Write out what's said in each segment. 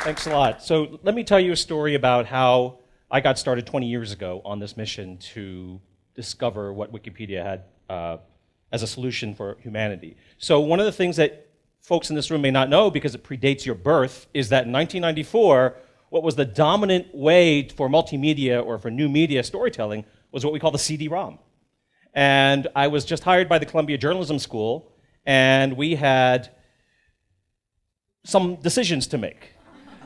Thanks a lot. So let me tell you a story about how I got started 20 years ago on this mission to discover what Wikipedia had as a solution for humanity. So one of the things that folks in this room may not know, because it predates your birth, is that in 1994, what was the dominant way for multimedia or for new media storytelling was what we call the CD-ROM. And I was just hired by the Columbia Journalism School, and we had some decisions to make.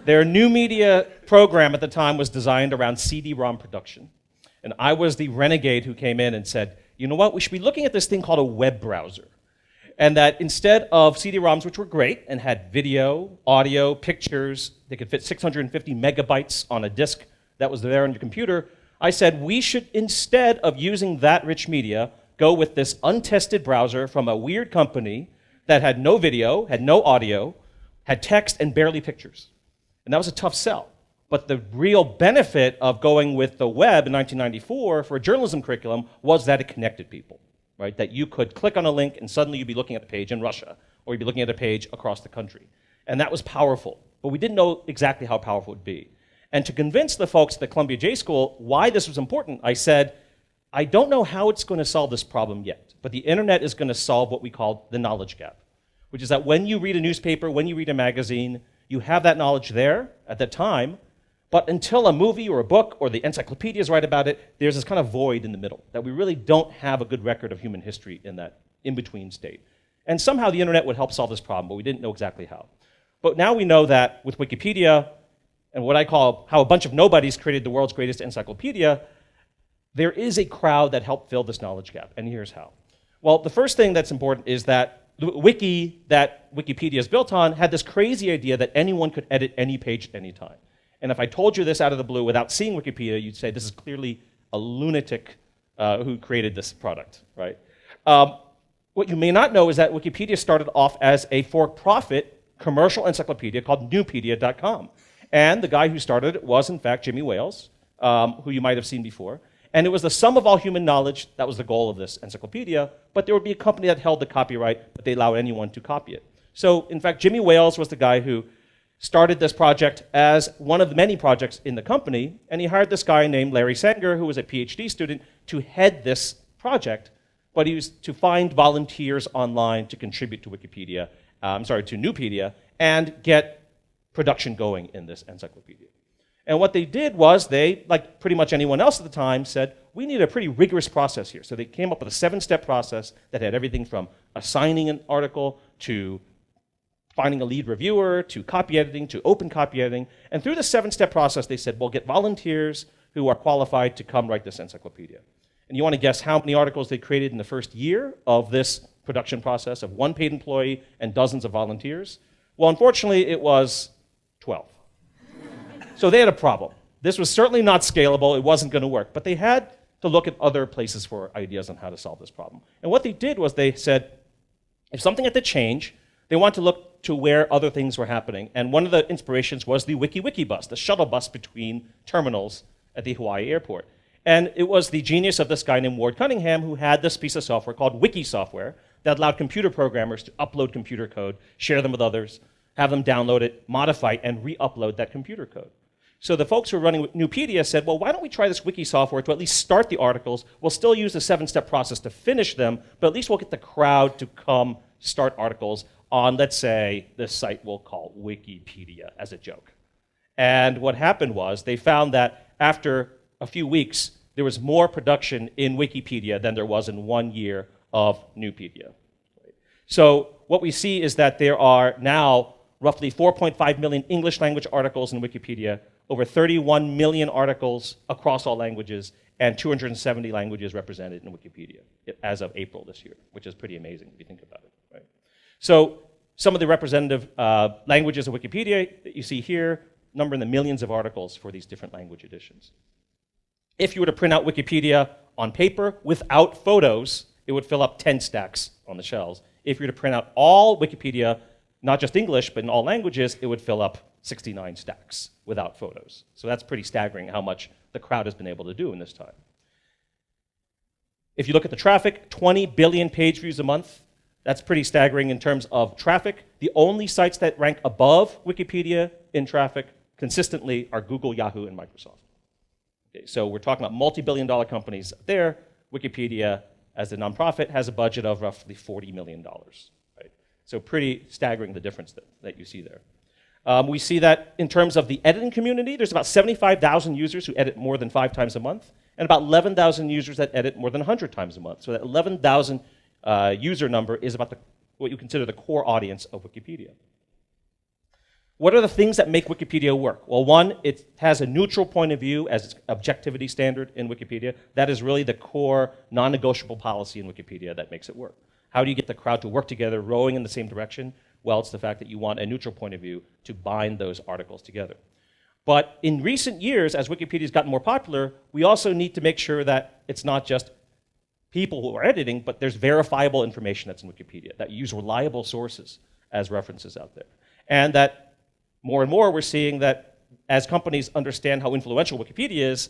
Their new media program at the time was designed around CD-ROM production. And I was the renegade who came in and said, you know what, we should be looking at this thing called a web browser. And that instead of CD-ROMs, which were great and had video, audio, pictures, they could fit 650 megabytes on a disk that was there on your computer, I said we should, instead of using that rich media, go with this untested browser from a weird company that had no video, had no audio, had text and barely pictures. And that was a tough sell. But the real benefit of going with the web in 1994 for a journalism curriculum was that it connected people, right? That you could click on a link and suddenly you'd be looking at a page in Russia, or you'd be looking at a page across the country. And that was powerful, but we didn't know exactly how powerful it would be. And to convince the folks at the Columbia J School why this was important, I said, I don't know how it's going to solve this problem yet, but the internet is going to solve what we call the knowledge gap, which is that when you read a newspaper, when you read a magazine, you have that knowledge there at that time, but until a movie or a book or the encyclopedias write about it, there's this kind of void in the middle, that we really don't have a good record of human history in that in-between state. And somehow the internet would help solve this problem, but we didn't know exactly how. But now we know that with Wikipedia, and what I call how a bunch of nobodies created the world's greatest encyclopedia, there is a crowd that helped fill this knowledge gap, and here's how. Well, the first thing that's important is that the wiki that Wikipedia is built on had this crazy idea that anyone could edit any page at any time. And if I told you this out of the blue without seeing Wikipedia, you'd say this is clearly a lunatic who created this product, right? What you may not know is that Wikipedia started off as a for-profit commercial encyclopedia called newpedia.com. And the guy who started it was, in fact, Jimmy Wales, who you might have seen before. And it was the sum of all human knowledge that was the goal of this encyclopedia, but there would be a company that held the copyright, but they allowed anyone to copy it. So, in fact, Jimmy Wales was the guy who started this project as one of the many projects in the company, and he hired this guy named Larry Sanger, who was a PhD student, to head this project, but he was to find volunteers online to contribute to Wikipedia, to Newpedia, and get production going in this encyclopedia. And what they did was they, like pretty much anyone else at the time, said, we need a pretty rigorous process here. So they came up with a 7-step process that had everything from assigning an article to finding a lead reviewer, to copy editing, to open copy editing. And through the 7-step process, they said, well, get volunteers who are qualified to come write this encyclopedia. And you want to guess how many articles they created in the first year of this production process of one paid employee and dozens of volunteers? Well, unfortunately, it was 12. So they had a problem. This was certainly not scalable. It wasn't going to work. But they had to look at other places for ideas on how to solve this problem. And what they did was they said, if something had to change, they want to look to where other things were happening. And one of the inspirations was the Wiki bus, the shuttle bus between terminals at the Hawaii airport. And it was the genius of this guy named Ward Cunningham who had this piece of software called Wiki software that allowed computer programmers to upload computer code, share them with others, have them download it, modify it, and re-upload that computer code. So the folks who were running Newpedia said, well, why don't we try this wiki software to at least start the articles? We'll still use the 7-step process to finish them, but at least we'll get the crowd to come start articles on, let's say, this site we'll call Wikipedia as a joke. And what happened was they found that after a few weeks, there was more production in Wikipedia than there was in 1 year of Newpedia. So what we see is that there are now roughly 4.5 million English language articles in Wikipedia, over 31 million articles across all languages, and 270 languages represented in Wikipedia as of April this year, which is pretty amazing if you think about it. Right? So some of the representative languages of Wikipedia that you see here number in the millions of articles for these different language editions. If you were to print out Wikipedia on paper without photos, it would fill up 10 stacks on the shelves. If you were to print out all Wikipedia, not just English, but in all languages, it would fill up 69 stacks without photos. So that's pretty staggering how much the crowd has been able to do in this time. If you look at the traffic, 20 billion page views a month. That's pretty staggering in terms of traffic. The only sites that rank above Wikipedia in traffic consistently are Google, Yahoo, and Microsoft. Okay, so we're talking about multi-billion-dollar companies there. Wikipedia, as a nonprofit, has a budget of roughly $40 million. Right? So pretty staggering, the difference that you see there. We see that in terms of the editing community, there's about 75,000 users who edit more than 5 times a month, and about 11,000 users that edit more than 100 times a month. So that 11,000 user number is about what you consider the core audience of Wikipedia. What are the things that make Wikipedia work? Well, one, it has a neutral point of view as its objectivity standard in Wikipedia. That is really the core non-negotiable policy in Wikipedia that makes it work. How do you get the crowd to work together, rowing in the same direction? Well, it's the fact that you want a neutral point of view to bind those articles together. But in recent years, as Wikipedia's gotten more popular, we also need to make sure that it's not just people who are editing, but there's verifiable information that's in Wikipedia, that use reliable sources as references out there. And that more and more we're seeing that as companies understand how influential Wikipedia is,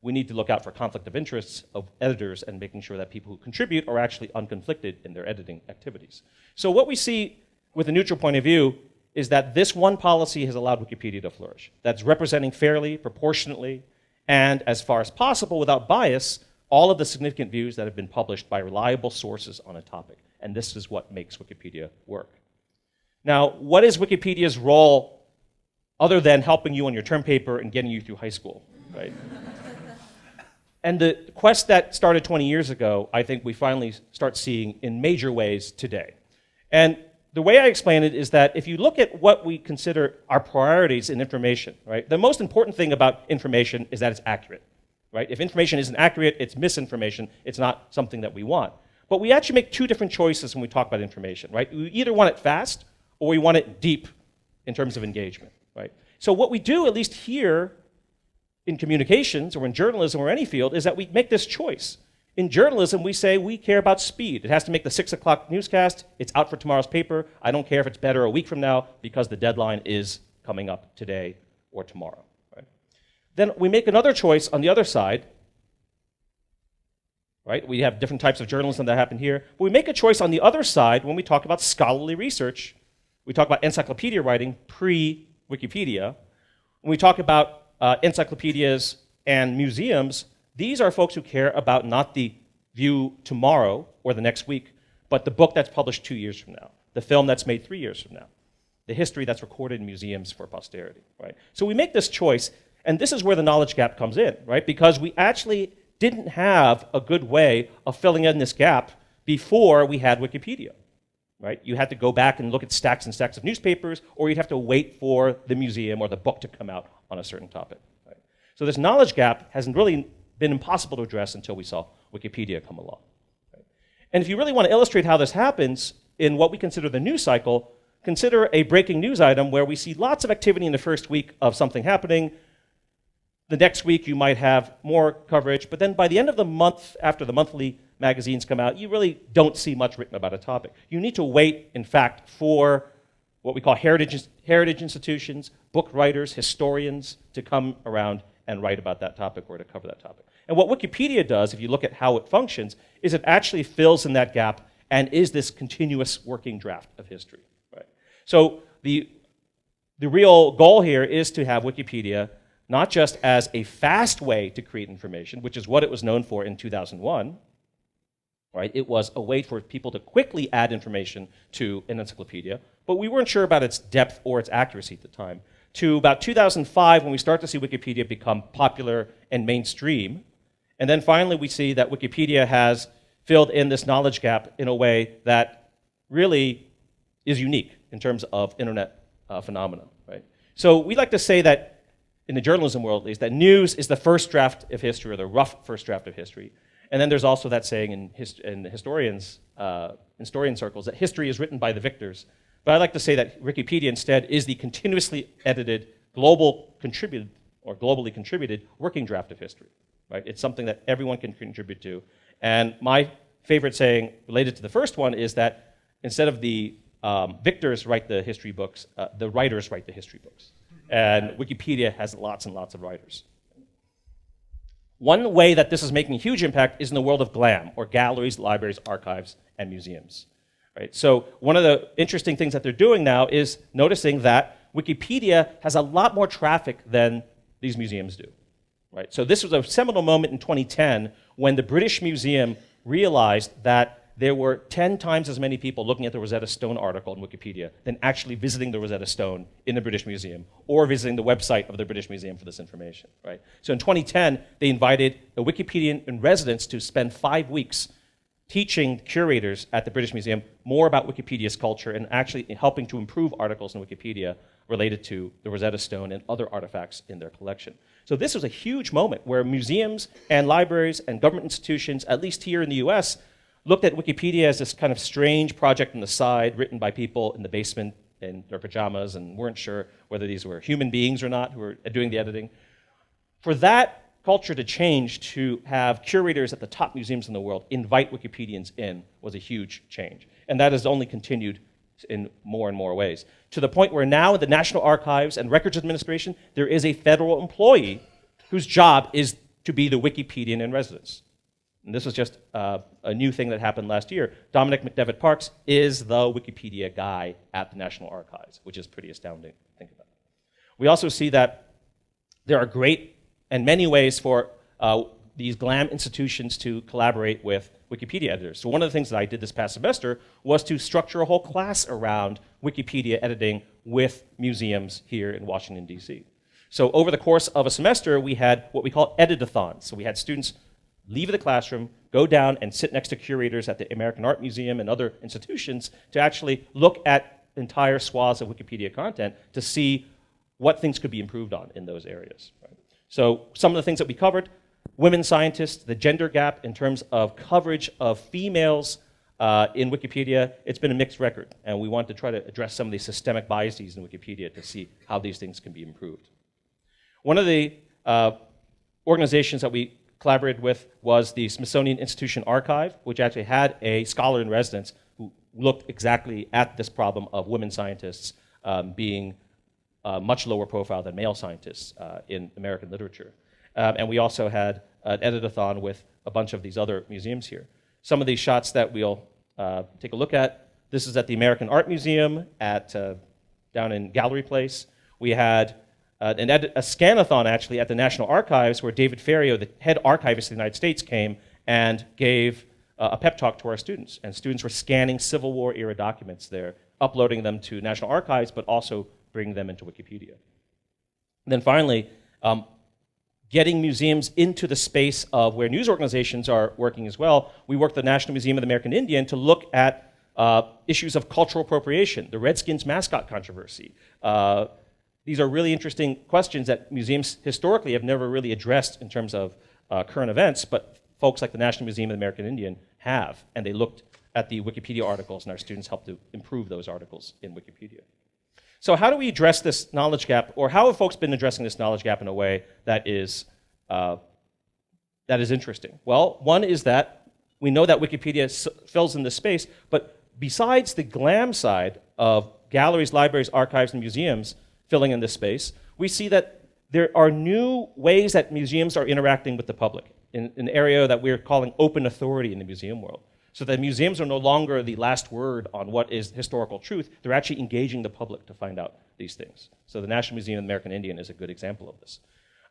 we need to look out for conflict of interests of editors and making sure that people who contribute are actually unconflicted in their editing activities. So what we see with a neutral point of view is that this one policy has allowed Wikipedia to flourish. That's representing fairly, proportionately, and as far as possible without bias, all of the significant views that have been published by reliable sources on a topic. And this is what makes Wikipedia work. Now, what is Wikipedia's role other than helping you on your term paper and getting you through high school, right? And the quest that started 20 years ago, I think we finally start seeing in major ways today. And the way I explain it is that if you look at what we consider our priorities in information, right, the most important thing about information is that it's accurate, right? If information isn't accurate, it's misinformation. It's not something that we want. But we actually make 2 different choices when we talk about information, right? We either want it fast or we want it deep in terms of engagement, right? So what we do, at least here in communications or in journalism or any field, is that we make this choice. In journalism, we say we care about speed. It has to make the 6 o'clock newscast. It's out for tomorrow's paper. I don't care if it's better a week from now because the deadline is coming up today or tomorrow. Right? Then we make another choice on the other side. Right? We have different types of journalism that happen here. But we make a choice on the other side when we talk about scholarly research. We talk about encyclopedia writing pre-Wikipedia. When we talk about encyclopedias and museums, these are folks who care about not the view tomorrow or the next week, but the book that's published 2 years from now, the film that's made 3 years from now, the history that's recorded in museums for posterity, right? So we make this choice, and this is where the knowledge gap comes in, right? Because we actually didn't have a good way of filling in this gap before we had Wikipedia, right? You had to go back and look at stacks and stacks of newspapers, or you'd have to wait for the museum or the book to come out on a certain topic, right? So this knowledge gap hasn't really been impossible to address until we saw Wikipedia come along. Right? And if you really want to illustrate how this happens in what we consider the news cycle, consider a breaking news item where we see lots of activity in the first week of something happening. The next week you might have more coverage, but then by the end of the month, after the monthly magazines come out, you really don't see much written about a topic. You need to wait, in fact, for what we call heritage institutions, book writers, historians to come around and write about that topic or to cover that topic. And what Wikipedia does, if you look at how it functions, is it actually fills in that gap and is this continuous working draft of history. Right? So the real goal here is to have Wikipedia not just as a fast way to create information, which is what it was known for in 2001, right? It was a way for people to quickly add information to an encyclopedia, but we weren't sure about its depth or its accuracy at the time. To about 2005, when we start to see Wikipedia become popular and mainstream. And then finally, we see that Wikipedia has filled in this knowledge gap in a way that really is unique in terms of internet phenomena, right? So we like to say that, in the journalism world at least, that news is the first draft of history, or the rough first draft of history. And then there's also that saying in historian circles that history is written by the victors. But I like to say that Wikipedia instead is the continuously edited, globally contributed working draft of history. Right? It's something that everyone can contribute to. And my favorite saying related to the first one is that instead of the victors write the history books, the writers write the history books. And Wikipedia has lots and lots of writers. One way that this is making a huge impact is in the world of GLAM, or galleries, libraries, archives, and museums. right? So one of the interesting things that they're doing now is noticing that Wikipedia has a lot more traffic than these museums do, right? So this was a seminal moment in 2010 when the British Museum realized that there were 10 times as many people looking at the Rosetta Stone article in Wikipedia than actually visiting the Rosetta Stone in the British Museum or visiting the website of the British Museum for this information, right? So in 2010, they invited a Wikipedian in residence to spend 5 weeks teaching curators at the British Museum more about Wikipedia's culture and actually helping to improve articles in Wikipedia related to the Rosetta Stone and other artifacts in their collection. So this was a huge moment where museums and libraries and government institutions, at least here in the US, looked at Wikipedia as this kind of strange project on the side written by people in the basement in their pajamas and weren't sure whether these were human beings or not who were doing the editing. For that culture to change, to have curators at the top museums in the world invite Wikipedians in, was a huge change. And that has only continued in more and more ways, to the point where now in the National Archives and Records Administration, there is a federal employee whose job is to be the Wikipedian in residence. And this was just a new thing that happened last year. Dominic McDevitt Parks is the Wikipedia guy at the National Archives, which is pretty astounding to think about. We also see that there are great and many ways for these GLAM institutions to collaborate with Wikipedia editors. So one of the things that I did this past semester was to structure a whole class around Wikipedia editing with museums here in Washington, D.C. So over the course of a semester, we had what we call editathons. So we had students leave the classroom, go down and sit next to curators at the American Art Museum and other institutions to actually look at entire swaths of Wikipedia content to see what things could be improved on in those areas. Right? So some of the things that we covered: women scientists, the gender gap in terms of coverage of females in Wikipedia. It's been a mixed record, and we want to try to address some of these systemic biases in Wikipedia to see how these things can be improved. One of the organizations that we collaborated with was the Smithsonian Institution Archive, which actually had a scholar in residence who looked exactly at this problem of women scientists being much lower profile than male scientists in American literature. And we also had an editathon with a bunch of these other museums here. Some of these shots that we'll take a look at, this is at the American Art Museum down in Gallery Place. We had a scanathon, actually, at the National Archives, where David Ferriero, the head archivist of the United States, came and gave a pep talk to our students. And students were scanning Civil War-era documents there, uploading them to National Archives, but also bringing them into Wikipedia. And then finally, getting museums into the space of where news organizations are working as well. We worked at the National Museum of the American Indian to look at issues of cultural appropriation, the Redskins mascot controversy. These are really interesting questions that museums historically have never really addressed in terms of current events, but folks like the National Museum of the American Indian have, and they looked at the Wikipedia articles, and our students helped to improve those articles in Wikipedia. So how do we address this knowledge gap, or how have folks been addressing this knowledge gap in a way that is interesting? Well, one is that we know that Wikipedia fills in this space, but besides the GLAM side of galleries, libraries, archives, and museums filling in this space, we see that there are new ways that museums are interacting with the public in an area that we're calling open authority in the museum world. So that museums are no longer the last word on what is historical truth. They're actually engaging the public to find out these things. So the National Museum of the American Indian is a good example of this.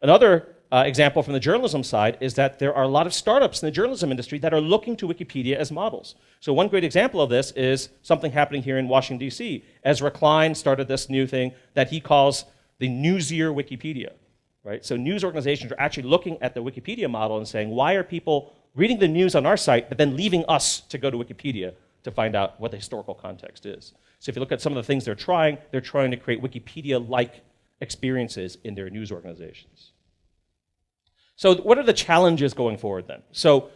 Another example from the journalism side is that there are a lot of startups in the journalism industry that are looking to Wikipedia as models. So one great example of this is something happening here in Washington, D.C. Ezra Klein started this new thing that he calls the Newsier Wikipedia. Right? So news organizations are actually looking at the Wikipedia model and saying, why are people reading the news on our site, but then leaving us to go to Wikipedia to find out what the historical context is? So if you look at some of the things they're trying to create Wikipedia-like experiences in their news organizations. So what are the challenges going forward then? So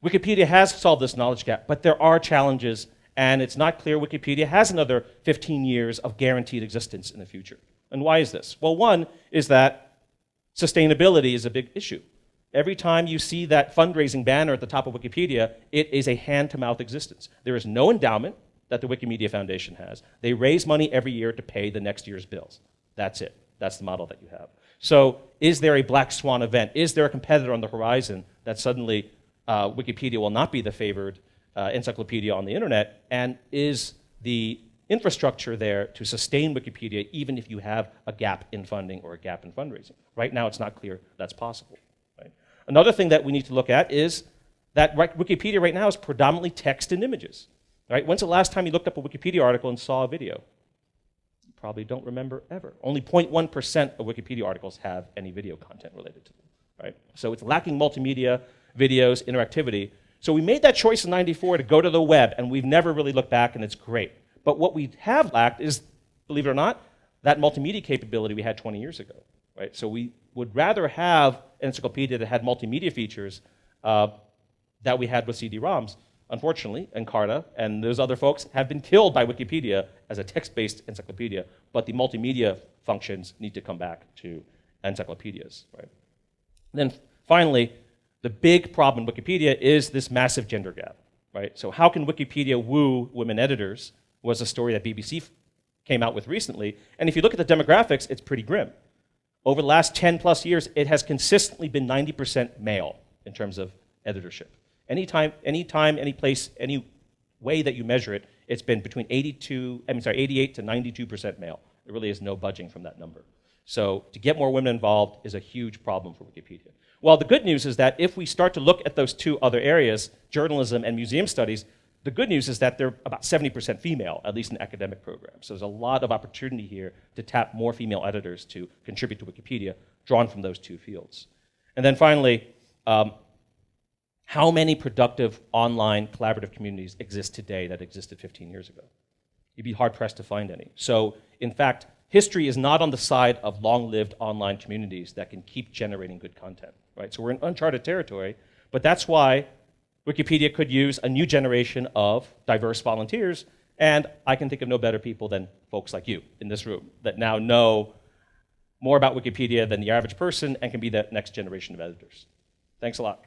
Wikipedia has solved this knowledge gap, but there are challenges, and it's not clear Wikipedia has another 15 years of guaranteed existence in the future. And why is this? Well, one is that sustainability is a big issue. Every time you see that fundraising banner at the top of Wikipedia, it is a hand-to-mouth existence. There is no endowment that the Wikimedia Foundation has. They raise money every year to pay the next year's bills. That's it. That's the model that you have. So is there a black swan event? Is there a competitor on the horizon that suddenly Wikipedia will not be the favored encyclopedia on the internet, and is the infrastructure there to sustain Wikipedia even if you have a gap in funding or a gap in fundraising? Right now, it's not clear that's possible. Right? Another thing that we need to look at is that Wikipedia right now is predominantly text and images. Right? When's the last time you looked up a Wikipedia article and saw a video? You probably don't remember ever. Only 0.1% of Wikipedia articles have any video content related to them. Right? So it's lacking multimedia, videos, interactivity. So we made that choice in '94 to go to the web, and we've never really looked back, and it's great. But what we have lacked is, believe it or not, that multimedia capability we had 20 years ago. Right? So we would rather have an encyclopedia that had multimedia features that we had with CD-ROMs. Unfortunately, Encarta and those other folks have been killed by Wikipedia as a text-based encyclopedia, but the multimedia functions need to come back to encyclopedias. Right? And then finally, the big problem in Wikipedia is this massive gender gap. Right? So how can Wikipedia woo women editors was a story that BBC came out with recently. And if you look at the demographics, it's pretty grim. Over the last 10 plus years, it has consistently been 90% male in terms of editorship. Anytime, any place, any way that you measure it, it's been between 88 to 92% male. There really is no budging from that number. So to get more women involved is a huge problem for Wikipedia. Well, the good news is that if we start to look at those two other areas, journalism and museum studies, the good news is that they're about 70% female, at least in academic programs. So there's a lot of opportunity here to tap more female editors to contribute to Wikipedia, drawn from those two fields. And then finally, how many productive online collaborative communities exist today that existed 15 years ago? You'd be hard-pressed to find any. So, in fact, history is not on the side of long-lived online communities that can keep generating good content. Right? So we're in uncharted territory, but that's why Wikipedia could use a new generation of diverse volunteers, and I can think of no better people than folks like you in this room that now know more about Wikipedia than the average person and can be that next generation of editors. Thanks a lot.